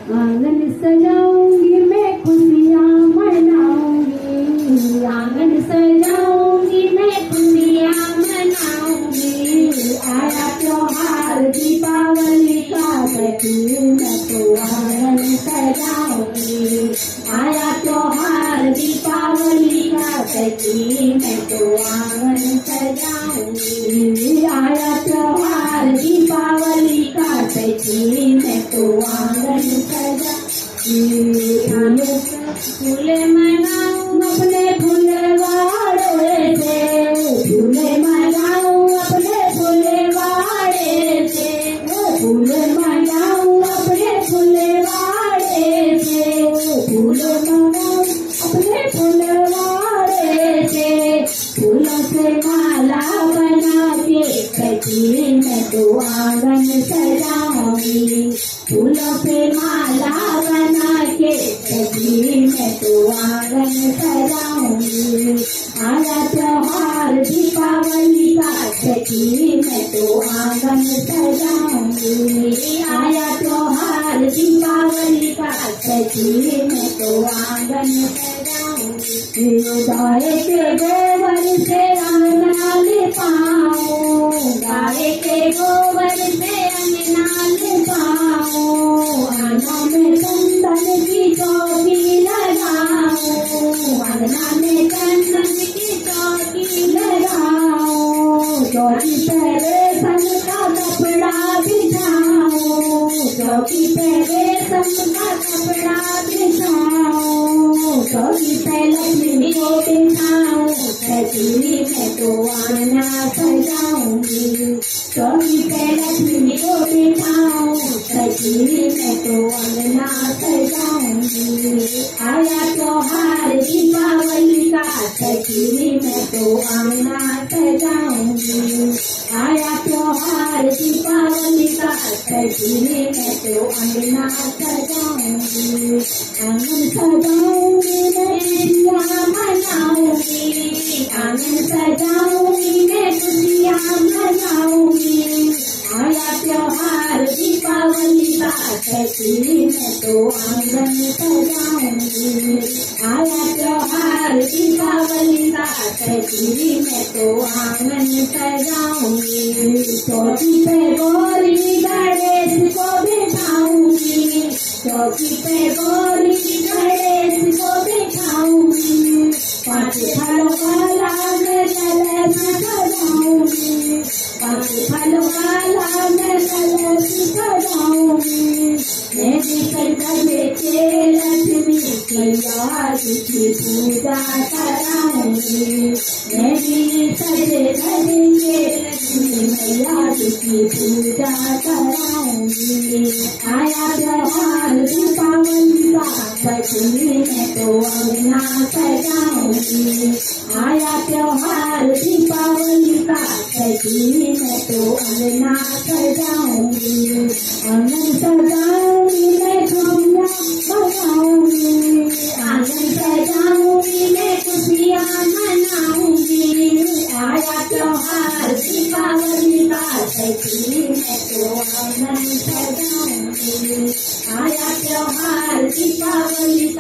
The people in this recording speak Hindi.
आंगन सजाऊंगी मैं खुशियाँ मनाऊंगी, आंगन सजाऊंगी मैं खुशियाँ मनाऊंगी। आया त्योहार दीपावली का सखी मैं तो आंगन सजाऊंगी। आया त्योहार दीपावली का सखी मैं तो आंगन सजाऊंगी। आया त्योहार दीपावली का सखी मैं तो आंगन फूले मनाऊं अपने फुलवाड़े से, फूले मनाऊं अपने फुलवाड़े से, फूले मनाऊं अपने फुलवाड़े से, फूले मनाऊं अपने फुलवाड़े से। फूलों से माला बना के सखी मैं तो आंगन सजाऊंगी। फूलों से माला बना के सखी मैं तो आंगन सजाऊंगी। आया त्योहार दीपावली का सखी मैं तो आंगन सजाऊंगी। आया त्योहार दीपावली का सखी मैं तो आंगन सजाऊंगी। गाय के गोबर से अंगना लिपाऊं, गाय के गोबर से अंगना लिपाऊं, आंगन में चंदन की चौकी लगाऊं, अंगना में चंदन की चौकी लगाऊं, चौकी पे रेशम का कपड़ा बिछाऊं, चौकी पे रेशम का कपड़ा बिछाऊं, चौकी पे लक्ष्मी को बिठाऊं सखी मैं तो आंगना सजाऊंगी। चौकी पे लक्ष्मी को बिठाऊं सखी मैं तो आंगना सजाऊंगी। आया त्योहार दीपावली का सखी मैं तो आंगना सजाऊंगी। आया त्योहार दीपावली का सखी मैं तो अंगना सजाऊंगी। आंगन सजाऊंगी मैं खुशियाँ मनाऊंगी, आंगन सजाऊंगी मैं खुशियाँ मनाऊंगी। आया त्योहार दीपावली का सखी मैं तो आंगन सजाऊंगी। आया त्योहार दीपावली का सखी मैं तो आंगन सजाऊंगी। चौकी पे गौरी गणेश को बिठाऊंगी, चौकी पे गौरी गणेश को बिठाऊंगी। पांच फलों वाला मैं कलश सजाऊंगी, पांच फलों वाला मैं कलश सजाऊंगी। मैं भी करके लक्ष्मी मैया की पूजा कराऊंगी, मैं भी सजे धजे लक्ष्मी मैया की पूजा कराऊंगी। आया त्योहार दीपावली का सखी मैं तो अंगना सजाऊंगी। आया त्योहार दीपावली का सखी मैं तो अंगना सजाऊंगी। आंगन सजाऊंगी मैं खुशियाँ मनाऊंगी, आंगन सजाऊंगी मैं खुशियाँ मनाऊंगी। आया त्योहार दीपावली का सखी मैं तो आंगन सजाऊंगी। आया त्योहार दीपावली का